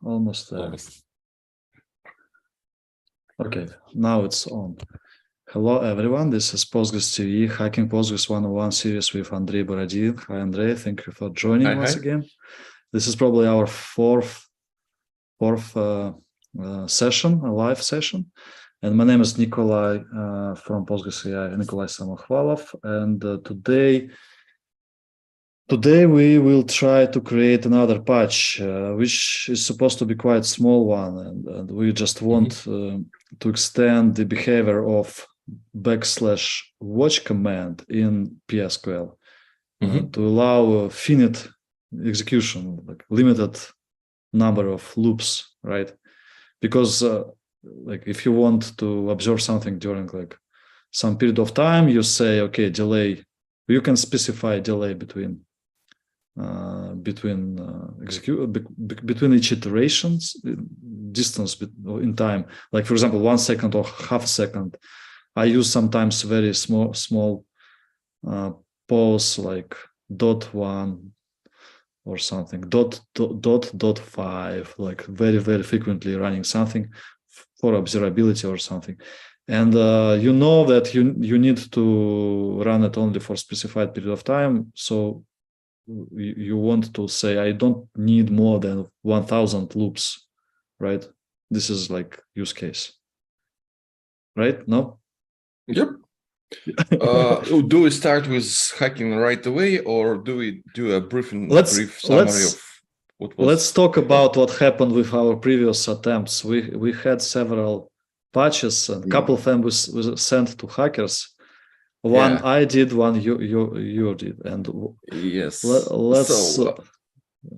Almost there. Almost. Okay, now it's on. Hello, everyone. This is Postgres TV, Hacking Postgres 101 series with Andrei Borodin. Hi, Andrei. Thank you for joining once again. This is probably our fourth session, a live session. And my name is Nikolai from Postgres AI, Nikolai Samokhvalov. And Today we will try to create another patch, which is supposed to be quite small one, and we just want to extend the behavior of \watch command in PSQL to allow finite execution, like limited number of loops, right? Because like if you want to observe something during like some period of time, you say, okay, delay. You can specify delay between each iterations, distance in time. Like for example, 1 second or half a second. I use sometimes very small pause like .1 or something, .5, like very frequently running something for observability or something. And you know that you need to run it only for a specified period of time. So you want to say, I don't need more than 1,000 loops, right? This is like use case, right? No? Yep. Do we start with hacking right away, or do we do a brief summary of what was? Let's talk about what happened with our previous attempts. We had several patches, and a couple of them was sent to hackers. One I did, one you did, and yes. Let's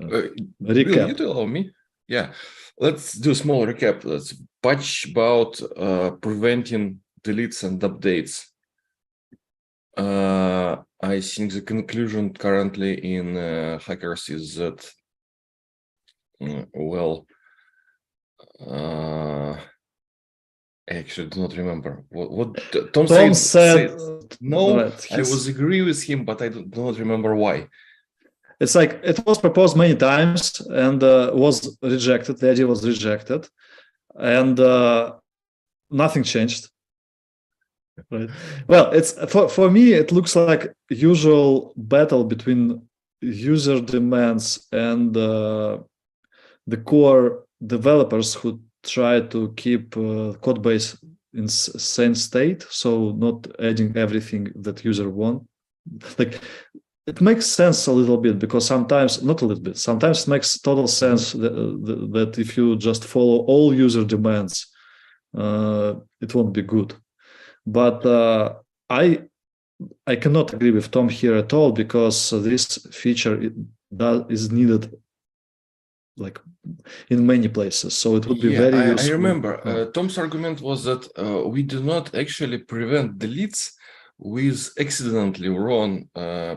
recap. You allow me? Yeah, let's do a small recap. Let's patch about preventing deletes and updates. I think the conclusion currently in hackers is that I actually do not remember what Tom said. No, right. I was agree with him, but I do not remember why. It's like it was proposed many times and was rejected. The idea was rejected, and nothing changed. Right. Well, it's for me. It looks like usual battle between user demands and the core developers who try to keep code base in same state, so not adding everything that user want. Like it makes sense a little bit, because sometimes, not a little bit, sometimes it makes total sense that if you just follow all user demands, it won't be good. But I cannot agree with Tom here at all, because this feature is needed like in many places, so it would be very useful. I remember Tom's argument was that we do not actually prevent deletes with accidentally wrong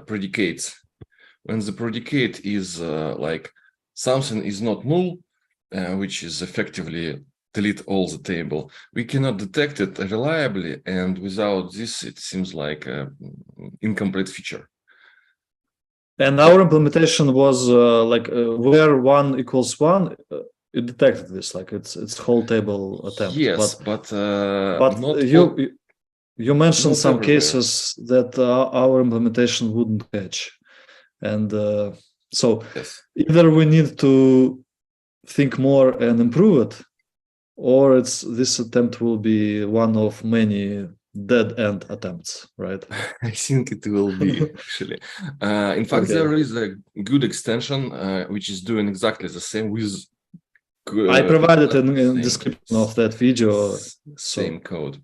predicates. When the predicate is like something is not null, which is effectively delete all the table, we cannot detect it reliably, and without this it seems like an incomplete feature. And our implementation was where 1 equals 1, it detected this, like it's whole table attempt. Yes, but you mentioned some cases that our implementation wouldn't catch, and so either we need to think more and improve it, or this attempt will be one of many dead end attempts, right? I think it will be actually. In fact, there is a good extension which is doing exactly the same with. I provided in description of that video. Same code.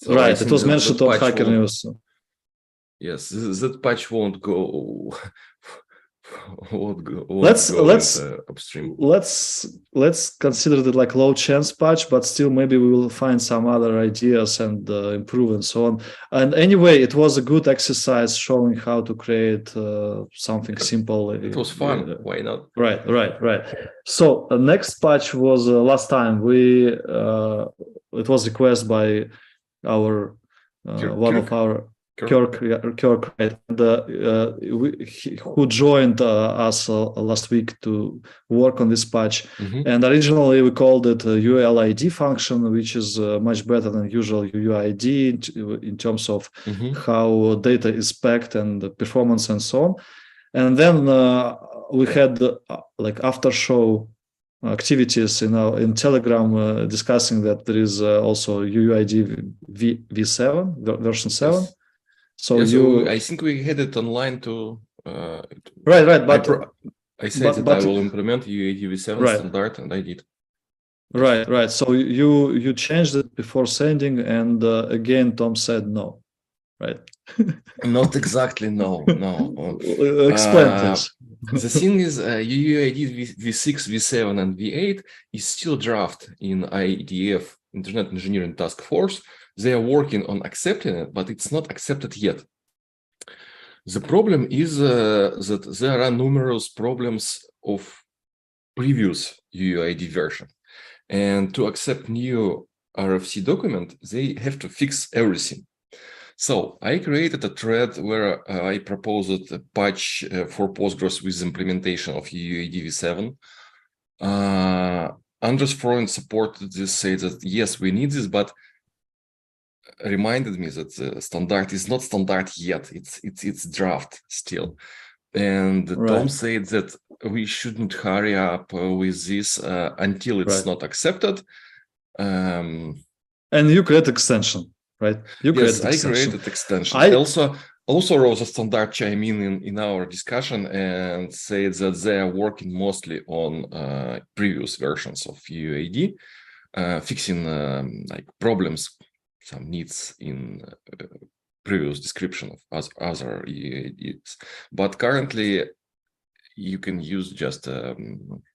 So right, it was mentioned on Hacker News. Yes, that patch won't go. Upstream. Let's consider it like low chance patch, but still maybe we will find some other ideas and improve and so on. And anyway, it was a good exercise showing how to create something simple. It was fun. Why not? Right. So the next patch was last time it was requested by our one of our Kirk, right? And, who joined us last week to work on this patch. And originally we called it ULID function, which is much better than usual UUID in terms of how data is packed and the performance and so on. And then we had like after show activities in Telegram discussing that there is also UUID v7 version 7. Yes. So I think we had it online to right, but I said that I will implement UUID v7 standard, and I did. Right. So you changed it before sending, and again Tom said no, right? Not exactly no. Explain please. The thing is, UUID v6, v7, and v8 is still draft in IETF, Internet Engineering Task Force. They are working on accepting it, but it's not accepted yet. The problem is that there are numerous problems of previous UUID version. And to accept new RFC document, they have to fix everything. So I created a thread where I proposed a patch for Postgres with implementation of UUID v7. Andres Freund supported this, said that yes, we need this, but reminded me that the standard is not standard yet. It's draft still. And Tom said that we shouldn't hurry up with this until it's not accepted. And you create extension, right? Yes, I created extension. Also Rosa Standard chime in our discussion and said that they are working mostly on previous versions of UUID, fixing like problems, some needs in previous description of other UUIDs. But currently, you can use just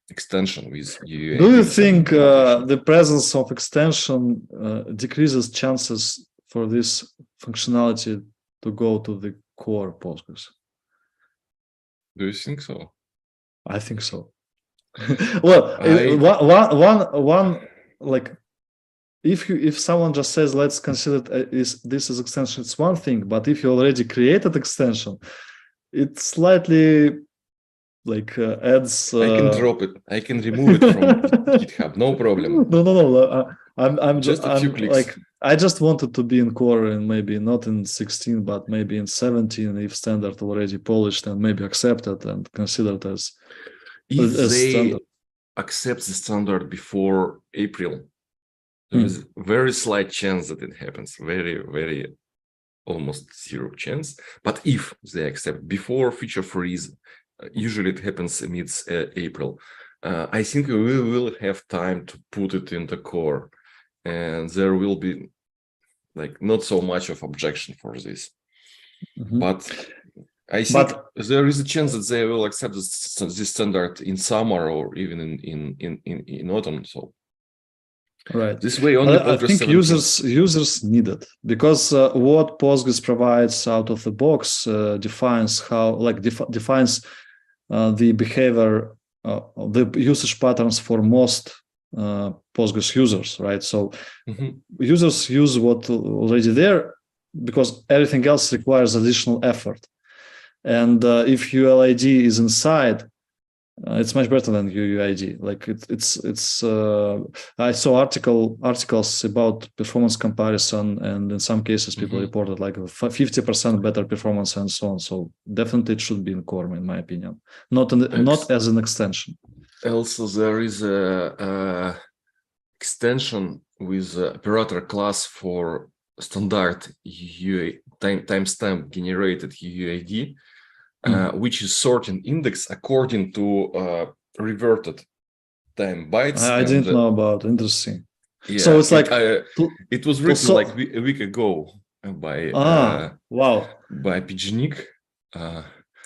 extension with UUID. Do you think the presence of extension decreases chances for this functionality to go to the core Postgres? Do you think so? I think so. Well, one like if someone just says let's consider this as extension, it's one thing. But if you already created extension, it slightly like adds. I can drop it. I can remove it from GitHub. No problem. No. I'm just a few clicks. Like I just wanted to be in core and maybe not in 16, but maybe in 17 if standard already polished and maybe accepted and considered as they standard. Accept the standard before April. There is a very slight chance that it happens. Very almost zero chance. But if they accept before feature freeze, usually it happens mid-April. I think we will have time to put it in the core, and there will be like not so much of objection for this. But I think there is a chance that they will accept this standard in summer or even in autumn. So this way only I think 17. users need it because what Postgres provides out of the box defines how defines the behavior, the usage patterns for most Postgres users, right? So users use what already there because everything else requires additional effort. And if ULID is inside, it's much better than UUID. Like it's I saw articles about performance comparison, and in some cases people reported like 50% better performance and so on. So definitely it should be in core, in my opinion, not as an extension. Also, there is a extension with operator class for standard timestamp generated UUID. Which is sorting index according to reverted time bytes. I didn't know about. Interesting. Yeah, so it's like it was written like a week ago by Pijnik.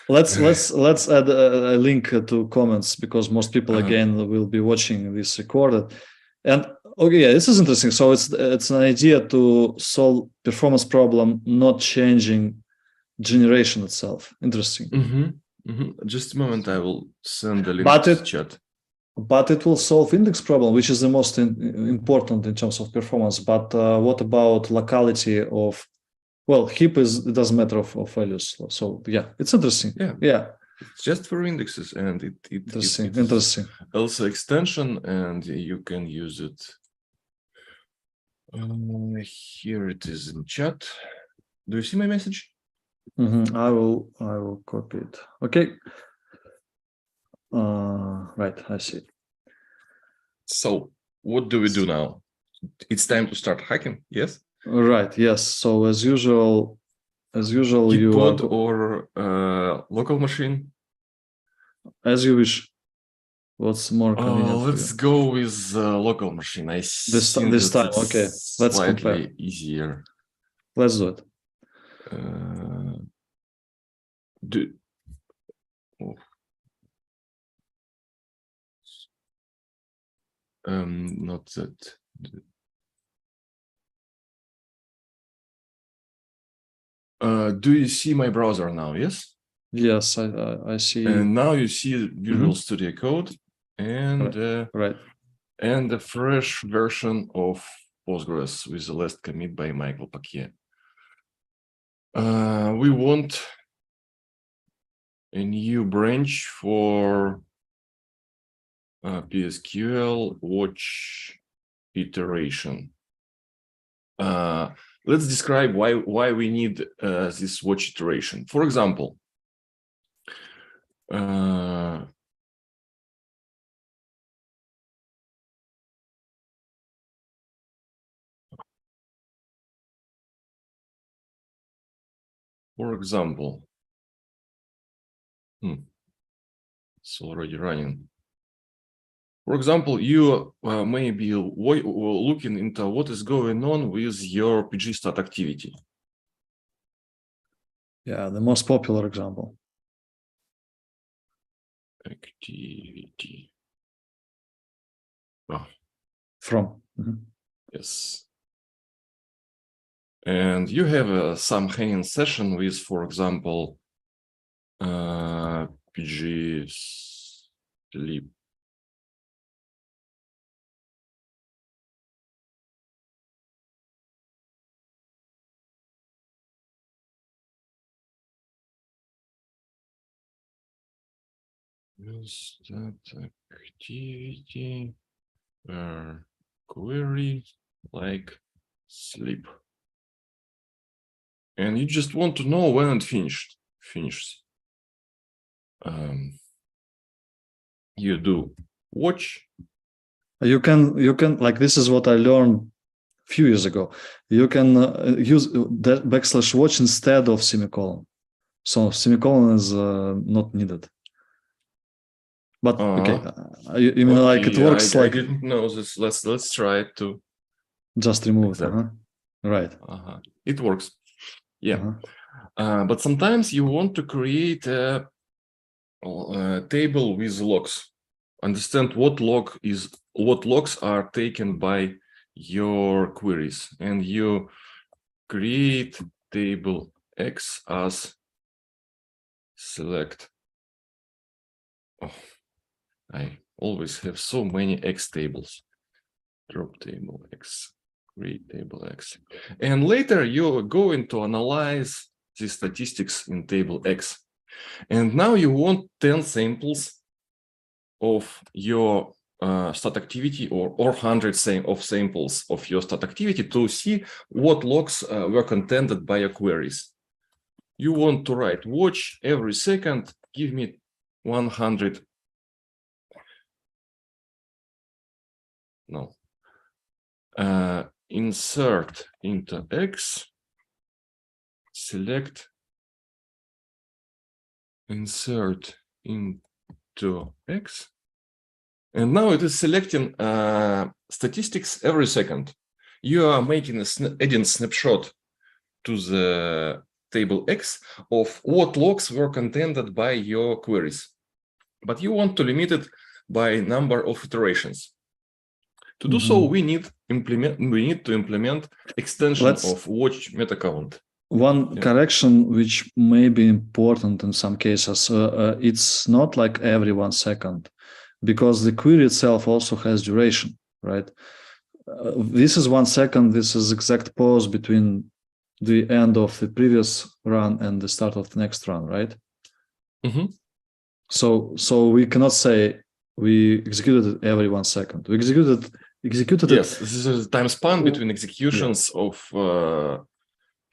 Let's add a link to comments because most people again will be watching this recorded. And this is interesting. So it's an idea to solve performance problem, not changing generation itself. Interesting. Just a moment, I will send the link to the chat. But it will solve index problem, which is the most important in terms of performance. But what about locality of Well, heap it doesn't matter of values. So yeah, it's interesting. Yeah. It's just for indexes, and it Interesting. is also extension, and you can use it. Here it is in chat. Do you see my message? I will copy it. Okay. Right, I see. So what do we do now? It's time to start hacking. Yes. Right. Yes. So as usual, Gitpod or local machine. As you wish. What's more convenient? Let's go with local machine. I this time. Okay. Let's compare. Easier. Let's do it. Not that. Do you see my browser now? Yes. Yes, I see. And now you see Visual Studio Code and right. And a fresh version of Postgres with the last commit by Michael Paquier. We want a new branch for PSQL watch iteration. Let's describe why we need this watch iteration. For example, it's already running. For example, you may be looking into what is going on with your pgstat activity. Yeah, the most popular example. Activity. From. Yes. And you have some hanging session with, for example, pg sleep. Use that activity query like sleep. And you just want to know when it finishes. You do watch. You can like, this is what I learned a few years ago. You can use that \watch instead of semicolon. So semicolon is not needed. But okay, you mean like it works like? I didn't know this. Let's try it to just remove it. Right. It works. Yeah. But sometimes you want to create a table with logs. Understand what logs are taken by your queries, and you create table X as select. I always have so many X tables. Drop table X, create table X. And later you're going to analyze the statistics in table X. And now you want 10 samples of your stat activity, or 100 samples of your stat activity to see what logs were contended by your queries. You want to write watch every second, give me 100. No. Insert into X, select, insert into X, and now it is selecting statistics every second. You are making adding snapshot to the table X of what logs were contended by your queries, but you want to limit it by number of iterations. To do so, we need to implement extension of watch meta count. One correction which may be important in some cases, it's not like every 1 second, because the query itself also has duration, right? This is 1 second. This is exact pause between the end of the previous run and the start of the next run, right? Mm-hmm. So we cannot say we executed it every 1 second. We executed Yes, it. this is a time span between executions of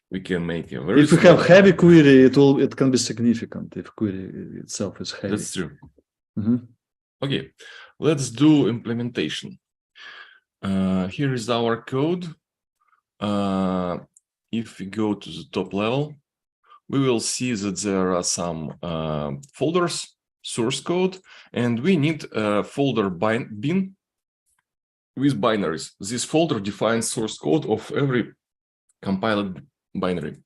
we can make a very If we small have heavy time. query, it can be significant if query itself is heavy. That's true. Mm-hmm. Okay, let's do implementation. Here is our code. If we go to the top level, we will see that there are some folders, source code, and we need a folder bin with binaries. This folder defines source code of every compiled binary.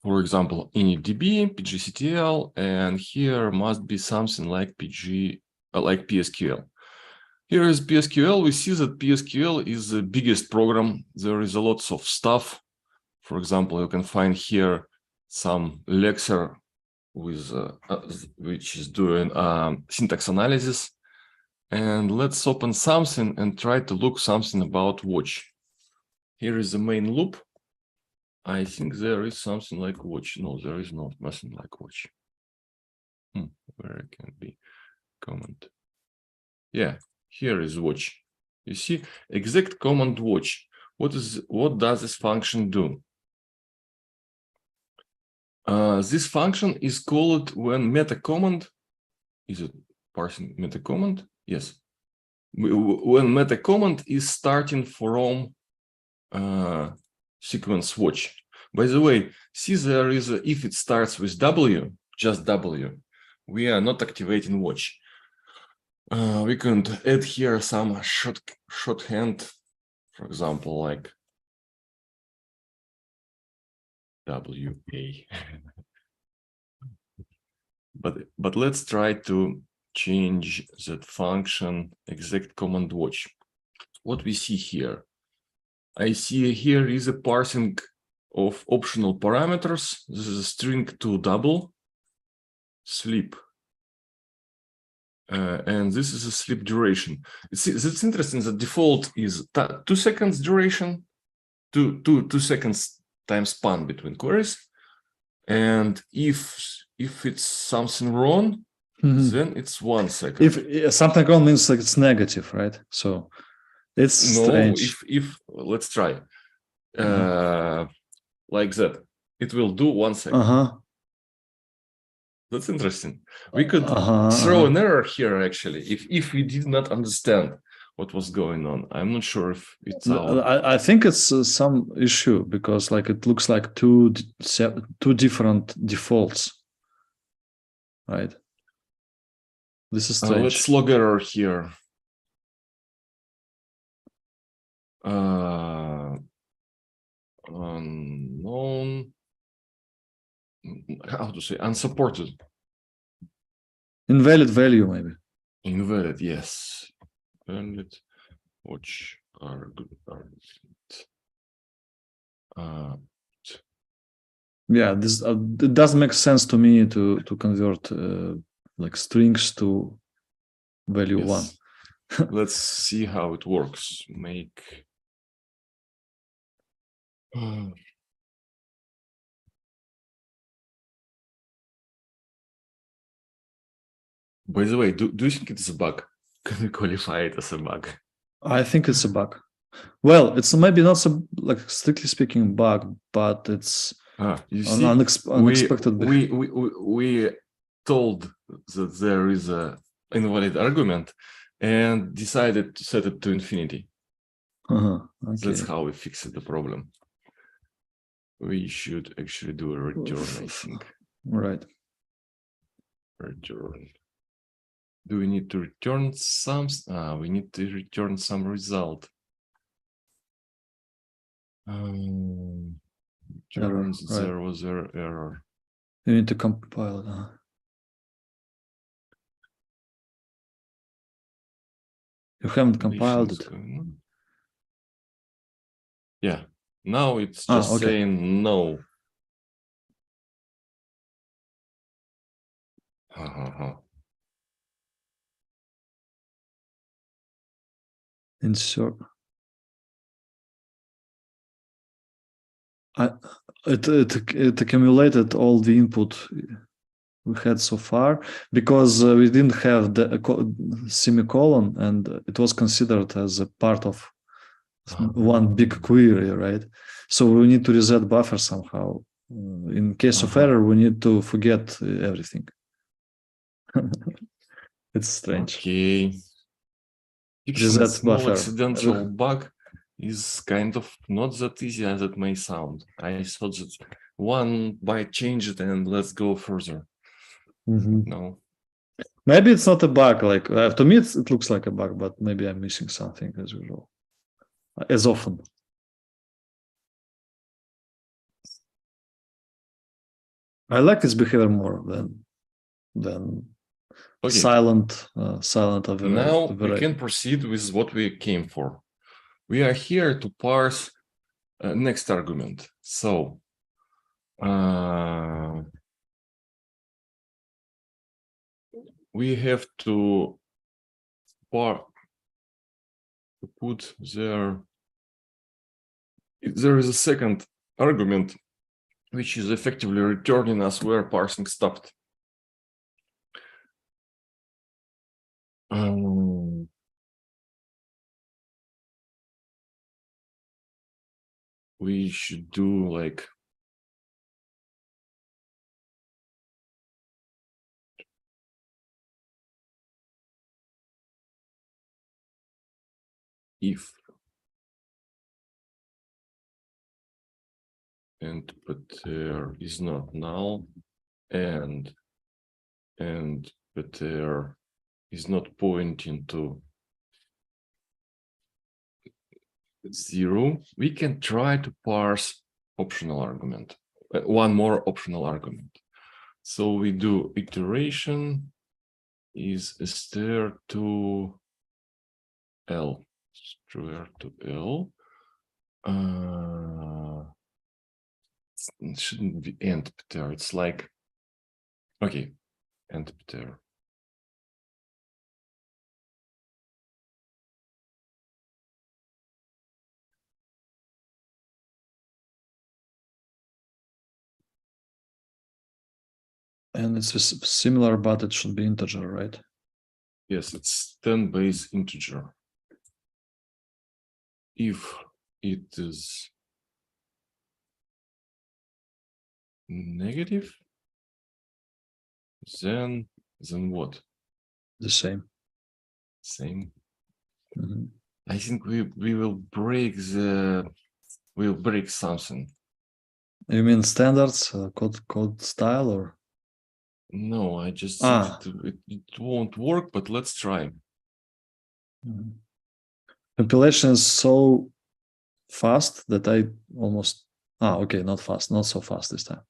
For example, initdb, pgctl, and here must be something like like PSQL. Here is PSQL. We see that PSQL is the biggest program. There is a lots of stuff. For example, you can find here some lecture with which is doing syntax analysis. And let's open something and try to look something about watch. Here is the main loop. I think there is something like watch. No, there is nothing like watch. Where it can be comment. Yeah, here is watch. You see, exec command watch. What does this function do? This function is called when meta command. Is it parsing meta command? Yes. When meta command is starting from sequence watch. By the way, see there is if it starts with W, just W, we are not activating watch. We can add here some shorthand, for example, like WA. But let's try to change that function exec command watch. What we see here, I see here is a parsing of optional parameters. This is a string to double sleep. And this is a sleep duration. It's interesting. The default is 2 seconds duration, two seconds time span between queries. And if it's something wrong, then it's 1 second. If something wrong means like it's negative, right? So it's strange. If let's try like that, it will do 1 second. That's interesting. We could throw an error here actually if we did not understand what was going on. I'm not sure if it's I think it's some issue because like it looks like two different defaults, right? This is strange. Let's log error here. Unknown. How to say unsupported. Invalid value, maybe. Invalid, yes. Invalid. Watch are good. Yeah, this it does make sense to me to convert like strings to value 1. Let's see how it works. Make by the way, do you think it's a bug? Can we qualify it as a bug? I think it's a bug. Well, it's maybe not so like strictly speaking bug, but it's you see, unexpected. We told that there is a invalid argument and decided to set it to infinity. Okay. That's how we fixed the problem. We should actually do a return, I think. Right. Return. Do we need to return some? We need to return some result. Returns, right. There was an error. You need to compile it. You haven't compiled it. Yeah. Now it's just saying no. Insert. It accumulated all the input we had so far because we didn't have the semicolon, and it was considered as a part of one big query, right? So we need to reset buffer somehow. In case of error, we need to forget everything. It's strange. Okay. Fixing a small accidental bug is kind of not that easy as it may sound. I thought that one byte changed and let's go further. No. Maybe it's not a bug. Like to me, it looks like a bug, but maybe I'm missing something as usual, as often. I like this behavior more than okay. silent Now we can proceed with what we came for. We are here to parse next argument. So we have to put there is a second argument which is effectively returning us where parsing stopped. We should do like if and but there is not null and but there is not pointing to 0, we can try to parse optional argument, one more optional argument. So we do iteration is str to L, str to L. It shouldn't be end pter. It's like, okay, end pter. And it's similar, but it should be integer, right? Yes, it's 10 base integer. If it is negative, then what? The same. Same. I think we will break we'll break something. You mean standards, code style, or? No, I just think it won't work, but let's try. Compilation is so fast that I almost okay, not fast, not so fast this time.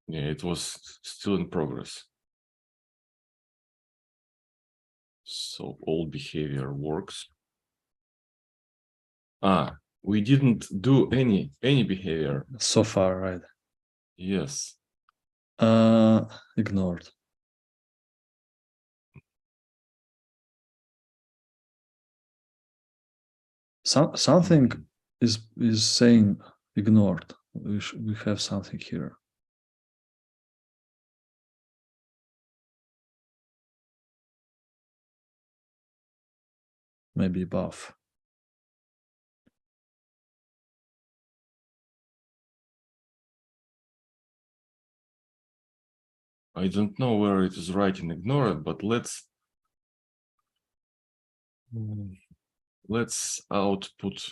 Yeah, it was still in progress. So all behavior works. We didn't do any behavior so far, right? Yes. Ignored. Something is saying ignored. We have something here. Maybe above. I don't know where it is writing ignored, but let's output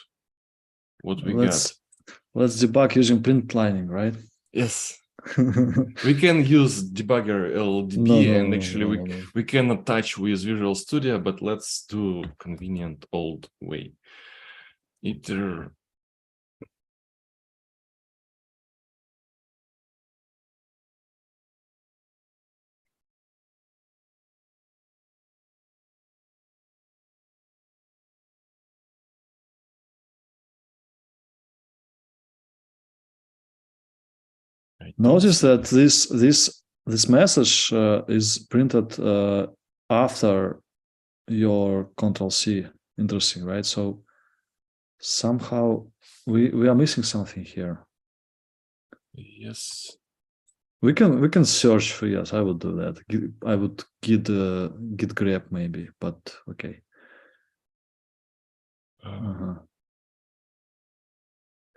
what we got. Let's debug using Printlining, right? Yes. We can use debugger LDB and actually we can attach with Visual Studio, but let's do convenient old way. Iter. Notice that this message is printed after your Control-C. Interesting, right? So somehow we are missing something here. Yes. We can search for, yes, I would do that. I would git grep maybe, but okay.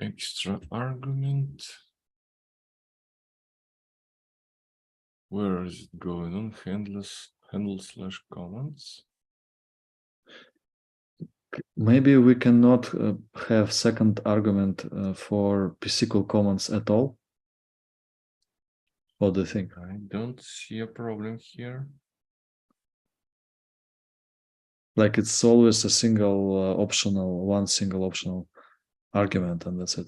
Extra argument. Where is it going on? Handle slash comments. Maybe we cannot have second argument for PSQL comments at all. What do you think? I don't see a problem here. Like it's always a single one single optional argument, and that's it.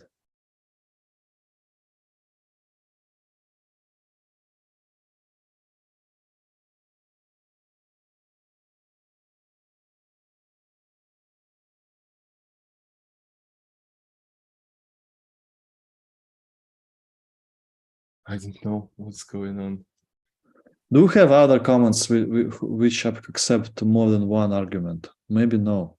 I don't know what's going on. Do you have other comments which accept more than one argument? Maybe no.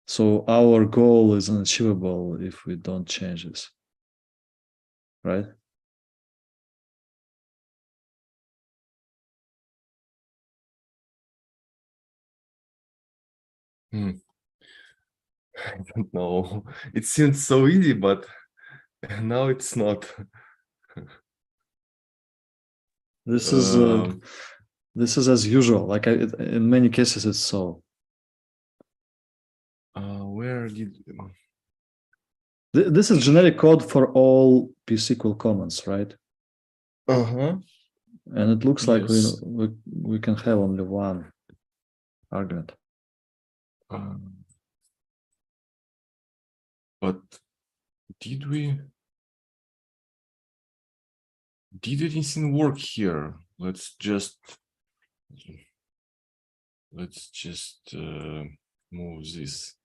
So our goal is unachievable if we don't change this, right? I don't know. It seems so easy, but now it's not. This is as usual. Like in many cases, it's so. Where did This is generic code for all PSQL comments, right? And it looks like Yes. we can have only one argument. But did anything work here? Let's just move this.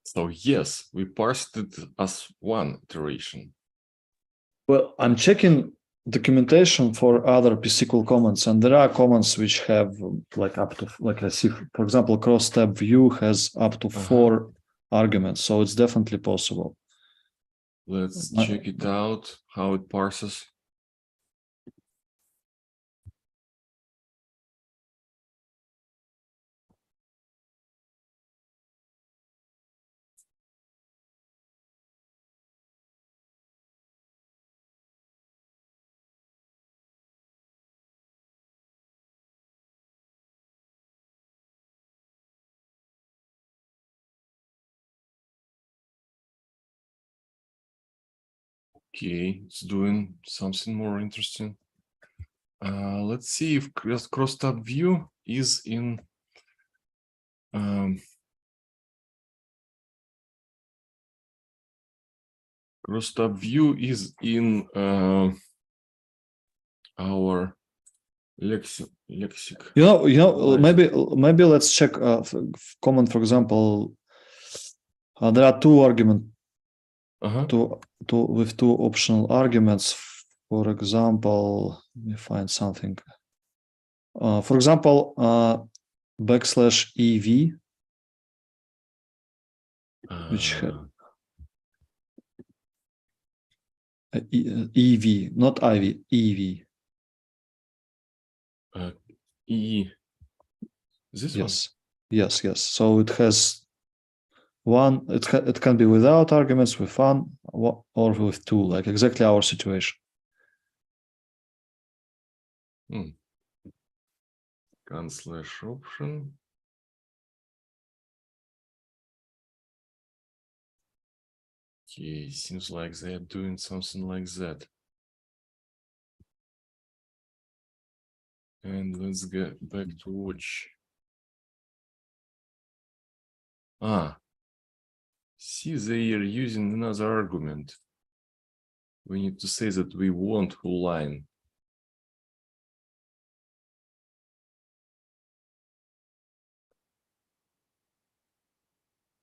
So yes, we parsed it as one iteration. Well, I'm checking documentation for other PSQL comments, and there are comments which have like up to, like I see, for example, cross-tab view has up to 4 arguments, so it's definitely possible. Let's check it out, how it parses. Okay, it's doing something more interesting. Let's see if cross-tab view is in cross-tab view is in our lexic. Maybe let's check comment, for example. There are 2 arguments with 2 optional arguments. For example, let me find something. For example, \ev, which ev, not iv, ev. This yes, one? Yes. So it has one. It can be without arguments, with one, or with 2, like exactly our situation. Con/option. Okay, seems like they're doing something like that. And let's get back to watch. See, they are using another argument. We need to say that we want whole line.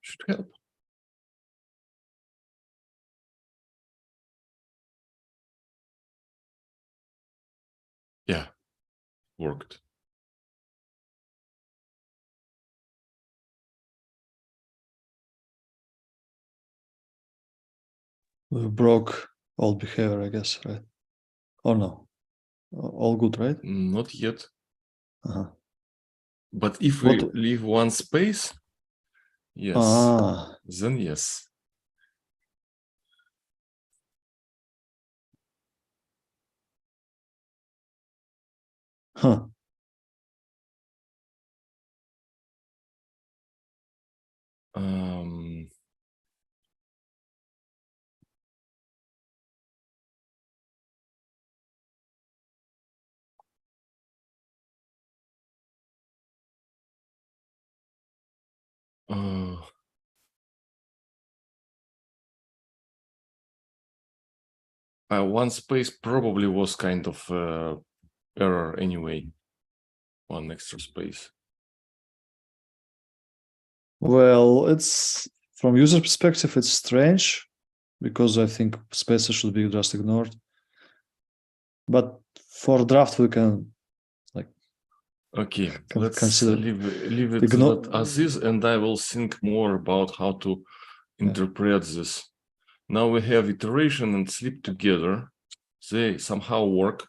Should help. worked. We broke all behavior, I guess, right? Or no? All good, right? Not yet. Uh-huh. But if we What? leave one space, yes, Ah, then yes. huh. One space probably was kind of error anyway. One extra space. Well, it's from user perspective, it's strange because I think spaces should be just ignored. But for draft, we can Okay, let's consider leave it as is, and I will think more about how to interpret this. Now we have iteration and sleep together. They somehow work.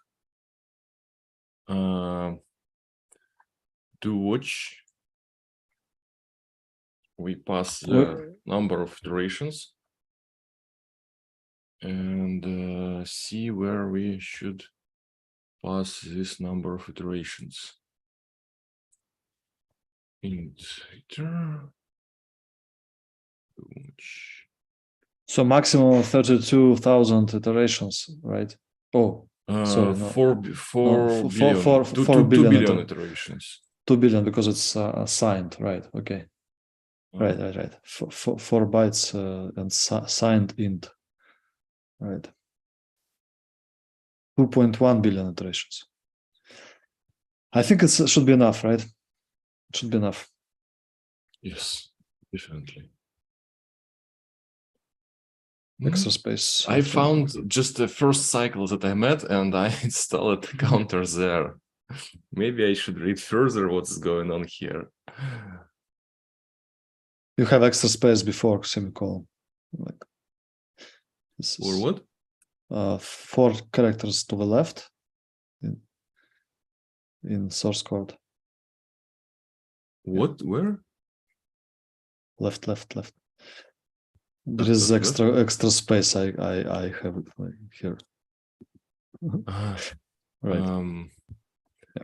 Do watch. We pass the number of iterations and see where we should pass this number of iterations. So maximum of 32,000 iterations, right? Oh, sorry, no. 4 billion. 4 billion, 2 billion iterations. 2 billion because it's signed, right? Okay. Right. 4 bytes and signed int, right? 2.1 billion iterations. I think it should be enough, right? It should be enough. Yes, definitely. Extra space. I found just the first cycle that I met and I installed a counter there. Maybe I should read further what's going on here. You have extra space before semicolon. Like this or what? 4 characters to the left in source code. What? Where? Left. There is extra space. I have it here. Right. Yeah.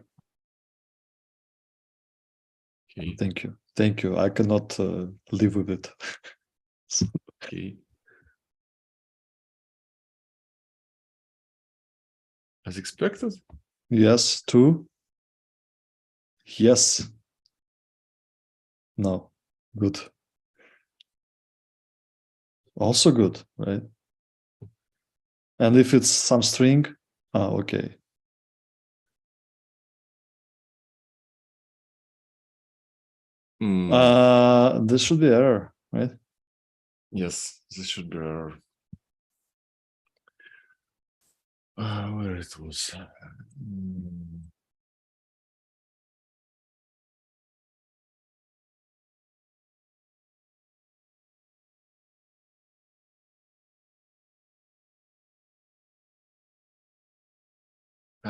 Okay. Thank you. I cannot live with it. Okay. As expected? Yes, 2. Yes. No. Good. Also good, right? And if it's some string, okay. This should be error, right? Yes, this should be error. Where it was.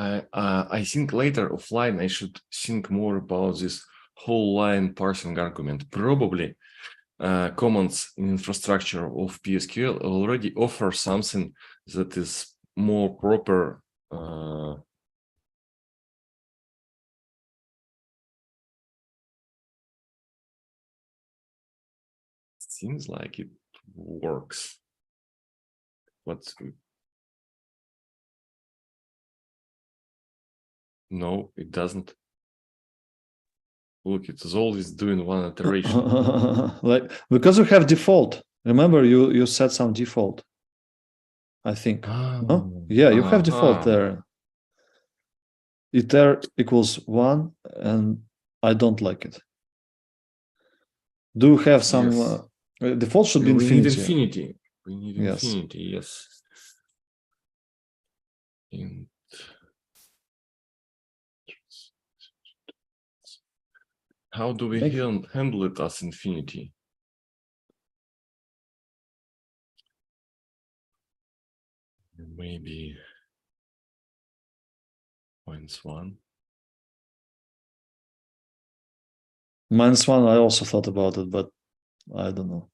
I think later offline I should think more about this whole line parsing argument. Probably commands in infrastructure of PSQL already offer something that is more proper. Seems like it works, but no, it doesn't. Look, it's always doing one iteration. Like because you have default. Remember, you set some default. I think. No? Yeah, you have default there. Iter equals 1, and I don't like it. Do have some default should be infinity. We need infinity. We need infinity. Yes. How do we handle it as infinity? Maybe -1. -1, I also thought about it, but I don't know.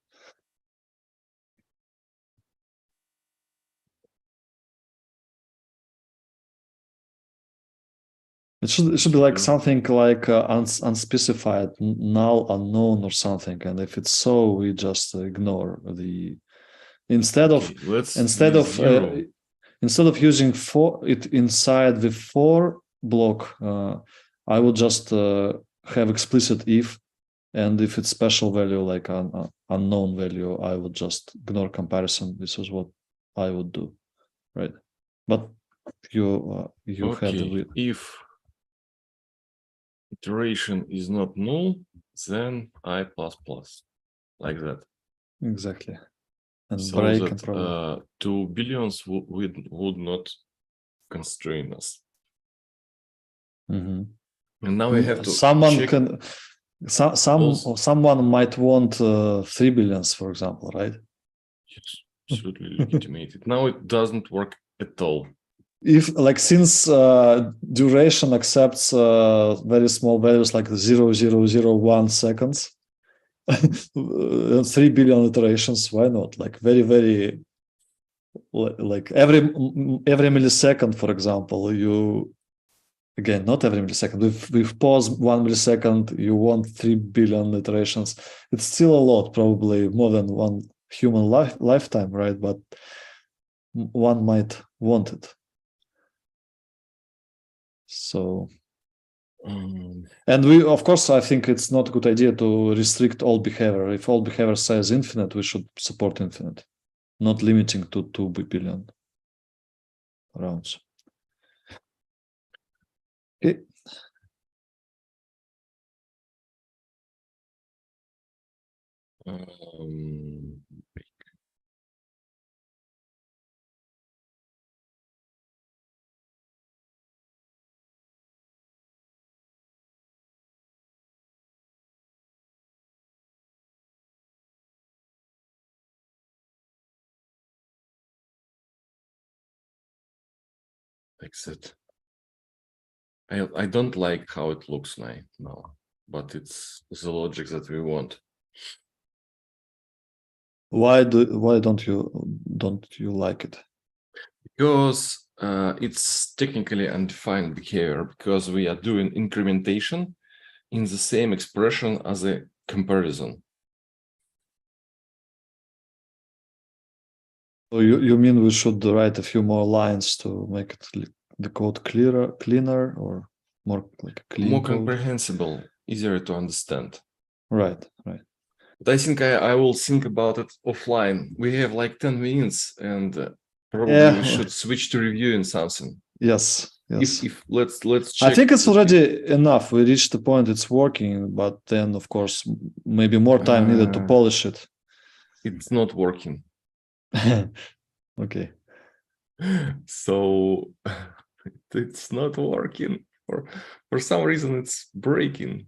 It should be like something like unspecified, null, unknown, or something. And if it's so, we just ignore the instead of using for it inside the for block. I would just have explicit if, and if it's special value like an unknown value, I would just ignore comparison. This is what I would do, right? But you have the if iteration is not null, then I++, like that. Exactly. And so break that and 2 billions would not constrain us. Mm-hmm. And now we have to someone might want 3 billions, for example, right? Yes, absolutely legitimate. Now it doesn't work at all. If since duration accepts very small values like 0.001 seconds, 3 billion iterations, why not? Like very like every millisecond, for example, again, not every millisecond. We've paused 1 millisecond, you want 3 billion iterations. It's still a lot, probably more than one human lifetime, right? But one might want it. So, and we, of course, I think it's not a good idea to restrict all behavior. If all behavior says infinite, we should support infinite, not limiting to 2 billion rounds. Okay. Exit. I don't like how it looks now, but it's the logic that we want. Why don't you like it? Because it's technically undefined behavior, because we are doing incrementation in the same expression as a comparison. So you mean we should write a few more lines to make it the code cleaner, or more like clean more code? Comprehensible, easier to understand. Right. But I think I will think about it offline. We have like 10 minutes, and probably we should switch to reviewing something. Yes. If let's check. I think it's already enough. We reached the point it's working, but then of course maybe more time needed to polish it. It's not working. Okay. So it's not working. For some reason it's breaking.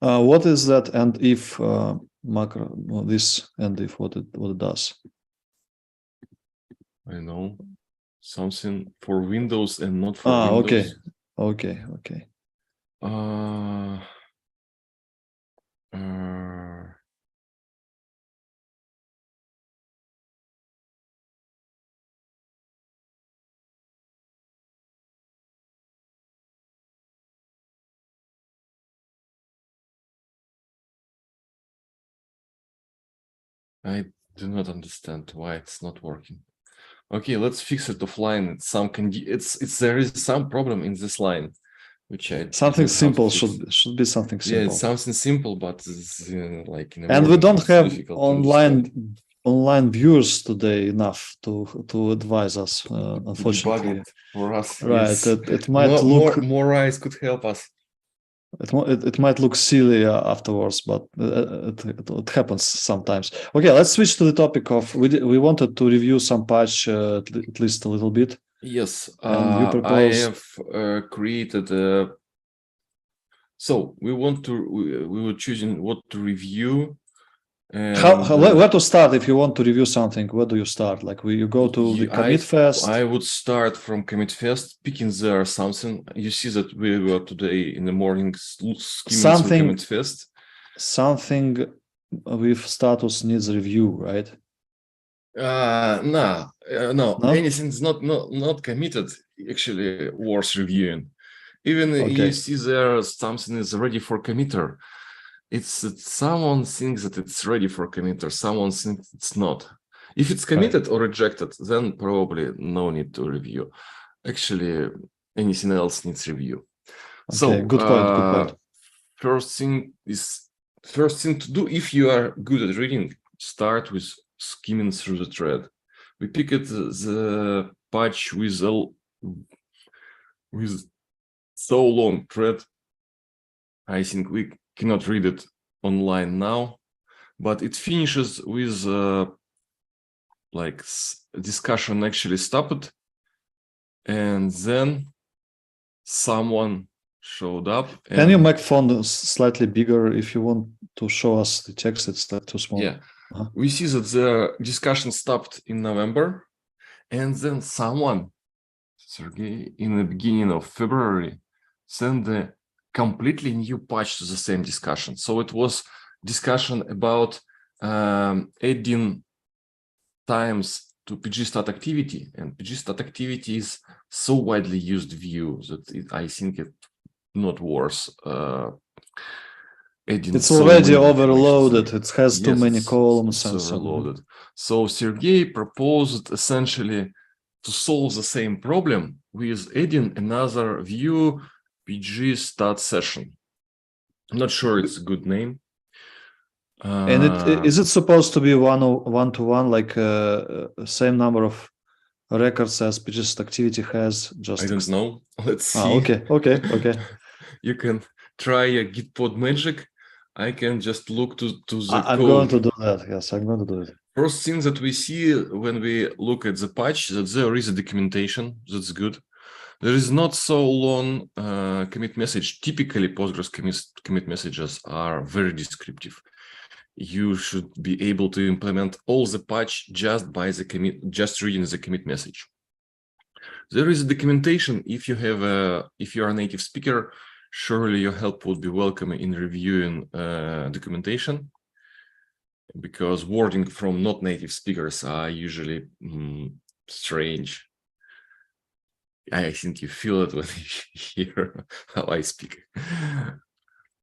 What is that and if macro? This and if what it does? I know, something for Windows and not for Windows. Okay. I do not understand why it's not working. Okay, let's fix it offline. There is some problem in this line, which something simple should be something simple. Yeah, it's something simple, but like in a and we don't have online viewers today enough to advise us. Unfortunately, for us, right? Yes. It might look more eyes could help us. It might look silly afterwards, but it happens sometimes. Okay, let's switch to the topic of we wanted to review some patch at least a little bit. Yes, And you I propose have created a. So we were choosing what to review, and where to start if you want to review something. Where do you start? Like you go to the commit fest. I would start from commit fest, picking there something. You see that we were today in the morning skimming through commit fest. Something with status needs review, right? No, No? anything's not committed actually worth reviewing. Even you see there something is ready for committer. It's someone thinks that it's ready for committer, someone thinks it's not. If it's committed or rejected, then probably no need to review. Actually, anything else needs review. So good point. First thing to do, if you are good at reading, start with skimming through the thread. We picked the patch with so long thread. I think we cannot read it online now, but it finishes with like discussion actually stopped, and then someone showed up. Can you make font slightly bigger if you want to show us the text? It's like too small. Yeah, we see that the discussion stopped in November, and then someone, Sergey, in the beginning of February, sent a completely new patch to the same discussion. So it was discussion about adding times to pgstat activity, and pgstat activity is so widely used view that I think it not worth adding. It's already overloaded. It has too many columns. It's overloaded. So Sergey proposed essentially to solve the same problem with adding another view, pgstat session. I'm not sure it's a good name. And is it supposed to be one-to-one, like same number of records as pgstat activity has? Just I don't know. Let's see. Okay. You can try a Gitpod magic. I can just look to the I'm code. going to do that. Yes, I'm going to do it. First thing that we see when we look at the patch, that there is a documentation. That's good. There is not so long commit message. Typically, Postgres commit messages are very descriptive. You should be able to implement all the patch just by the commit, just reading the commit message. There is a documentation. If you are a native speaker, surely your help would be welcome in reviewing documentation, because wording from not native speakers are usually strange. I think you feel it when you hear how I speak.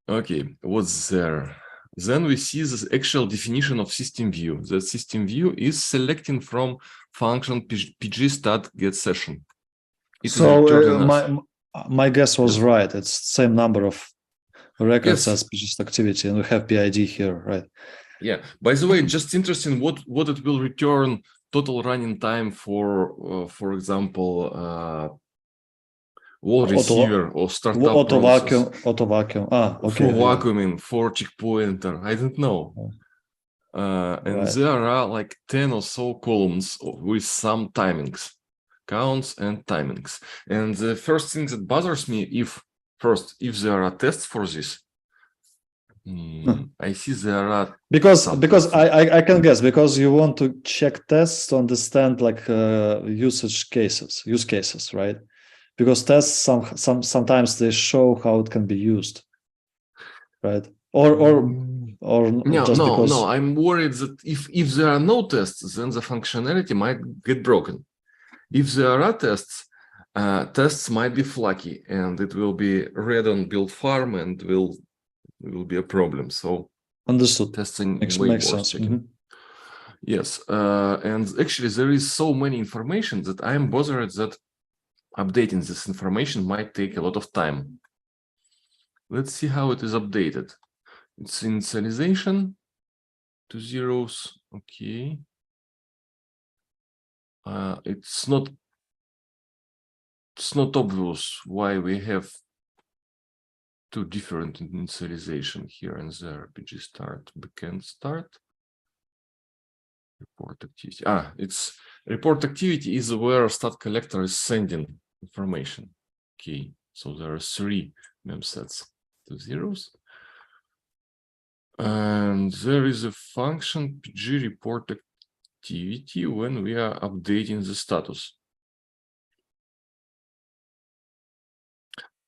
Okay, what's there? Then we see this actual definition of system view. The system view is selecting from function pgstat get session. My guess was right. It's same number of records as pgstat activity, and we have PID here, right? Yeah. By the way, just interesting what it will return total running time for example, wall receiver or startup auto vacuum. For vacuuming, for checkpointer, I don't know. And there are like 10 or so columns with some timings, counts and timings. And the first thing that bothers me, if there are tests for this, I see there are because I can guess, because you want to check tests to understand like use cases, right? Because tests sometimes they show how it can be used, right? Or no, I'm worried that if there are no tests, then the functionality might get broken. If there are tests, tests might be flaky, and it will be read on build farm, and will be a problem. So understood. Testing makes sense. Yes, and actually there is so many information that I am bothered that updating this information might take a lot of time. Let's see how it is updated. It's initialization to zeros. Okay. It's not obvious why we have two different initialization here and there. pg start, backend start. Report activity. It's report activity is where stat collector is sending information. Okay, so there are 3 mem sets to zeros. And there is a function pg report activity when we are updating the status.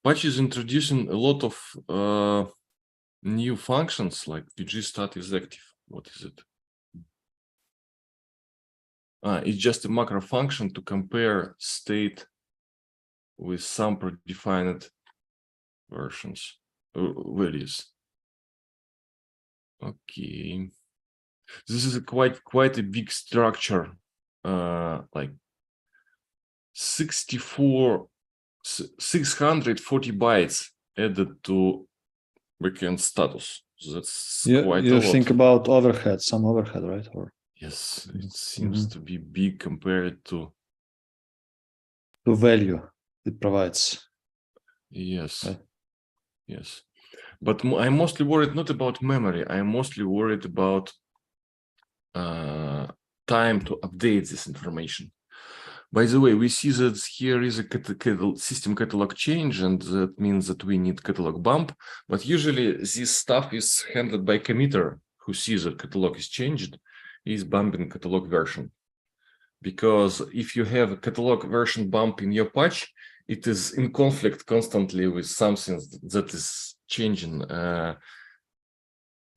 Patch is introducing a lot of new functions like pg stat is active. What is it? It's just a macro function to compare state with some predefined versions, values. Okay, this is quite a big structure, like 640 bytes added to backend status. So that's quite a lot. You think about overhead, some overhead, right? Or yes, it seems to be big compared to the value it provides. Yes, right? Yes. But I'm mostly worried not about memory. I'm mostly worried about time to update this information. By the way, we see that here is a system catalog change, and that means that we need catalog bump. But usually this stuff is handled by committer who sees that catalog is changed, is bumping catalog version. Because if you have a catalog version bump in your patch, it is in conflict constantly with something that is changing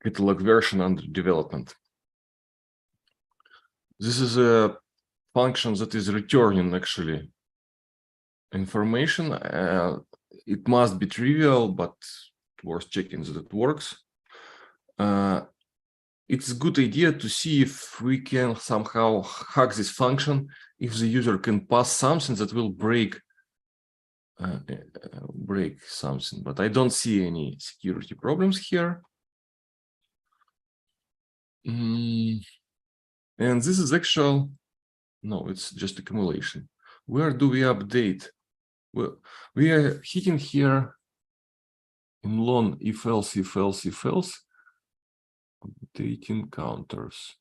catalog version under development. This is a function that is returning actually information. It must be trivial, but worth checking that it works. It's a good idea to see if we can somehow hack this function, if the user can pass something that will break something, but I don't see any security problems here. And this is actual, no, it's just accumulation. Where do we update? Well, we are hitting here in lon if else, updating counters.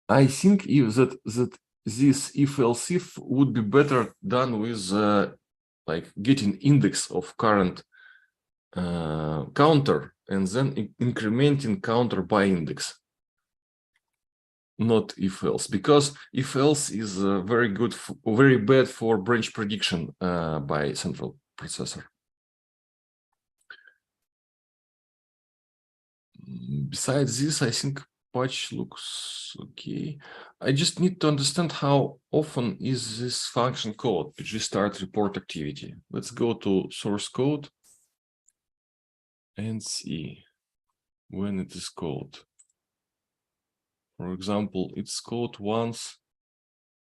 I think if this if else if would be better done with like getting index of current counter and then incrementing counter by index, not if else, because if else is very bad for branch prediction by central processor. Besides this, I think patch looks okay. I just need to understand how often is this function called pg start report activity. Let's go to source code and see when it is called. For example, it's called once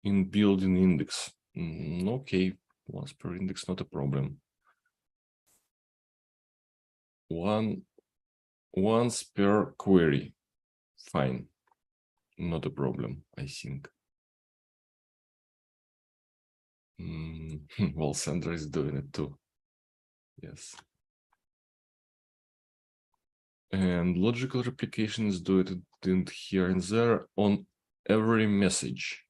in building index. Okay, once per index, not a problem. Once per query, fine, not a problem, I think. Well, Sandra is doing it too. Yes. And logical replication is doing it here and there on every message.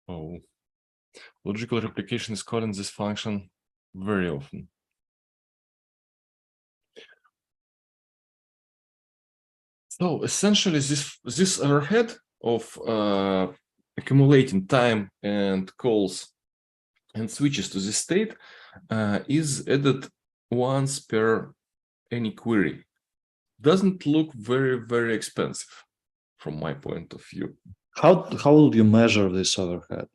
Oh, logical replication is calling this function very often. So essentially, this overhead of accumulating time and calls and switches to this state is added once per any query. Doesn't look very expensive from my point of view. How would you measure this overhead?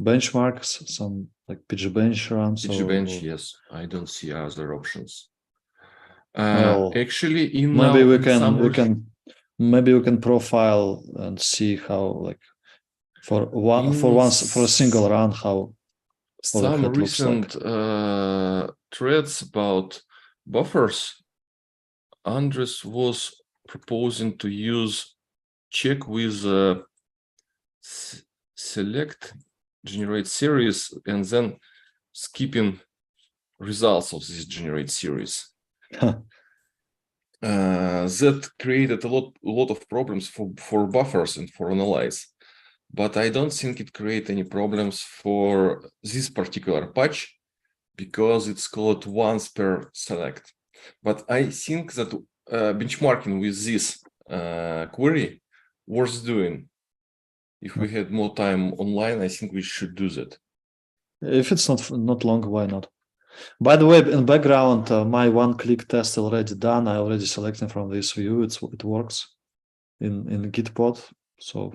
Benchmarks, some like pgbench runs? pgbench, yes. I don't see other options. Well, actually, maybe we can profile and see how, like, for a single run, how some recent threads about buffers, Andres was proposing to use check with select generate series and then skipping results of this generate series. That created a lot of problems for buffers and for analyze. But I don't think it create any problems for this particular patch because it's called once per select. But I think that benchmarking with this query worth doing. If we had more time online, I think we should do that. If it's not long, why not? By the way, in background, my one-click test already done. I already selected from this view. It works in Gitpod. So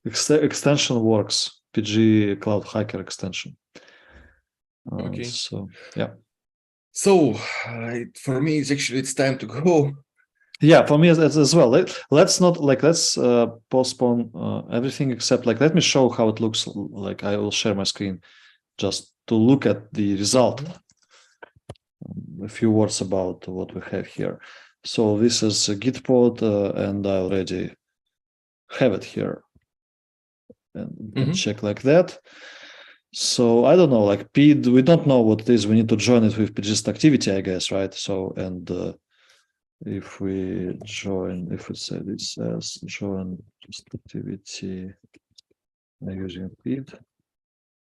extension works. PG Cloud Hacker extension. Okay. So yeah. So for me, it's time to go. Yeah, for me as well. Let's postpone everything except let me show how it looks like. I will share my screen just to look at the result. A few words about what we have here. So this is Gitpod, and I already have it here. And check like that. So I don't know, PID, we don't know what it is. We need to join it with PGist activity, I guess, right? So, and if we join, if we say this as join just activity using PID,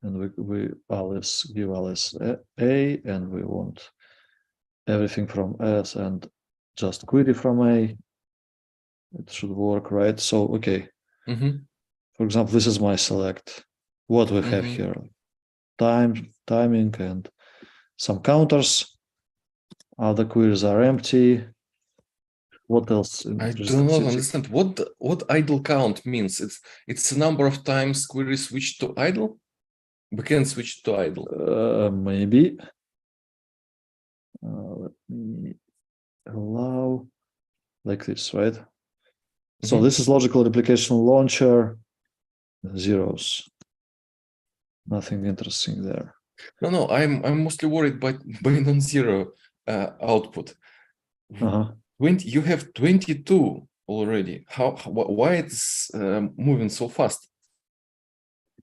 and we alias give alias A, and we want everything from S and just query from A. It should work, right? So, okay. For example, this is my select. What we have here, timing, and some counters. Other queries are empty. What else? I do not understand what idle count means. It's the number of times query switched to idle. Backend switched to idle. Maybe. Let me allow like this, right? So this is logical replication launcher. Zeros. Nothing interesting there. No, I'm mostly worried by non-zero output. You have 22 already. Why it's moving so fast?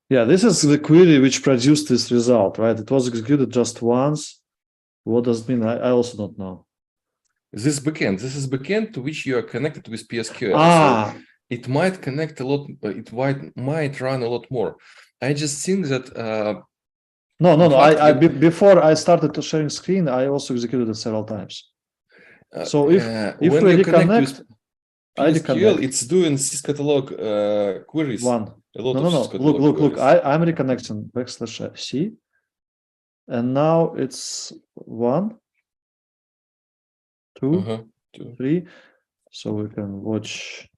Yeah, this is the query which produced this result, right? It was executed just once. What does it mean? I also don't know. This is backend to which you are connected with PSQL. So it might connect a lot. It might run a lot more. I just think that. No. Before I started to sharing screen, I also executed it several times. So if when we you reconnect, PSQL, it's doing syscatalog queries. No. Look. I'm reconnecting \c, and now it's 1, 2, 3. So we can watch.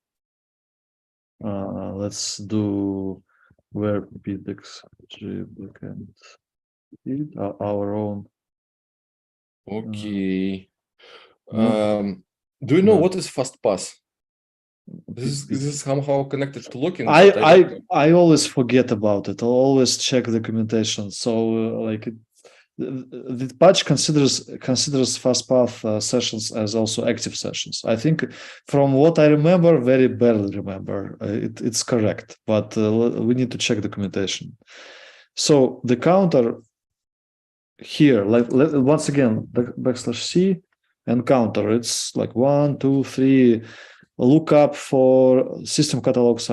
Let's do where pdx backend our own. Okay. Do you know what is fast pass? This is somehow connected to looking. I always forget about it. I'll always check the documentation. So the patch considers fastpath sessions as also active sessions. I think from what I remember, very barely remember, it's correct, but we need to check documentation. So the counter here, once again, \c and counter, it's 1, 2, 3. Look up for system catalogs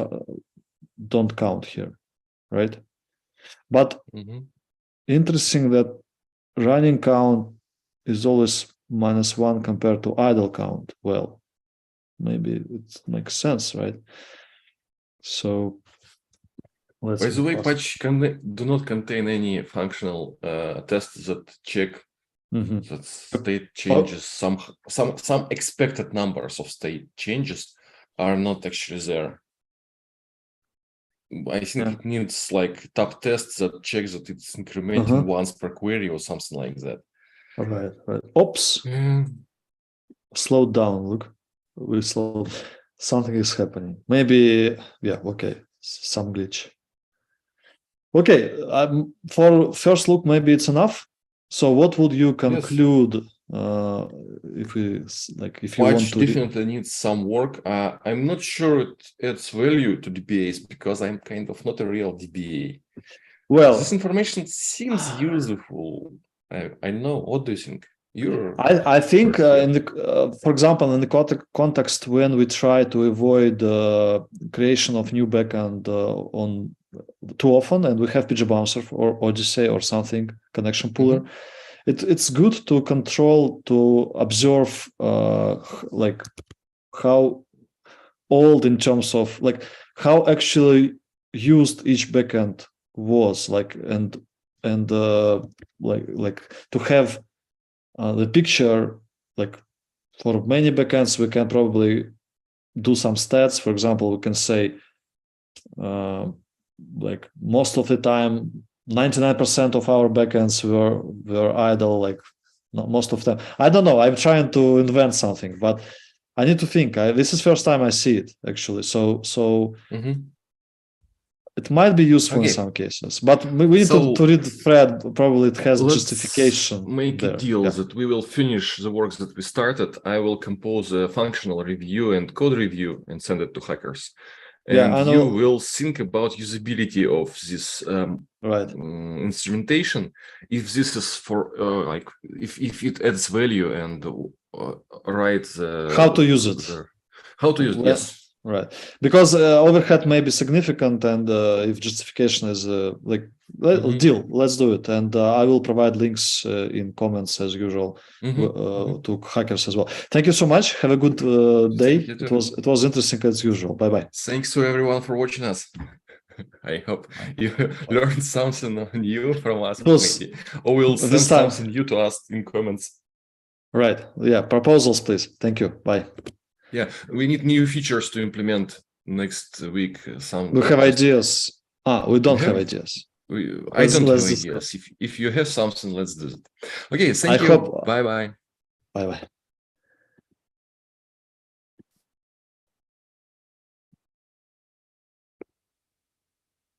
don't count here, right? But interesting that running count is always -1 compared to idle count. Well, maybe it makes sense, right? So let's. By the way, patch do not contain any functional tests that check that state changes. Some expected numbers of state changes are not actually there. I think it needs top tests that check that it's incrementing once per query or something like that. Right. Oops. Slowed down. Look, we slowed. Something is happening. Maybe, okay. Some glitch. Okay. For first look, maybe it's enough. So what would you conclude if you want to? Definitely needs some work. I'm not sure it adds value to DBAs because I'm kind of not a real DBA. Well, this information seems useful. I know. What do you think? I think in the for example, in the context when we try to avoid creation of new backend on too often, and we have PG Bouncer or Odyssey or something, connection pooler, it's good to control, to observe like how old in terms of like how actually used each backend was, like and like to have the picture. Like for many backends, we can probably do some stats. For example, we can say like most of the time 99% of our backends were idle, like not most of them. I don't know, I'm trying to invent something, but I need to think. This is first time I see it actually, so it might be useful in some cases, but we need to read the thread. Probably it has justification. Make a deal that we will finish the works that we started. I will compose a functional review and code review and send it to hackers. And you will think about usability of this instrumentation. If this is for like if it adds value, and write how to use it. How to use it, yes. Right, because overhead may be significant, and if justification is like deal, let's do it. And I will provide links in comments as usual to hackers as well. Thank you so much. Have a good day. It was interesting as usual. Bye bye. Thanks to everyone for watching us. I hope you learned something new from us, maybe, or will send something new to us in comments. Right. Yeah. Proposals, please. Thank you. Bye. Yeah, we need new features to implement next week. We have ideas. We don't have ideas. I don't have ideas. If you have something, let's do it. Okay, thank you. Bye-bye. Bye-bye.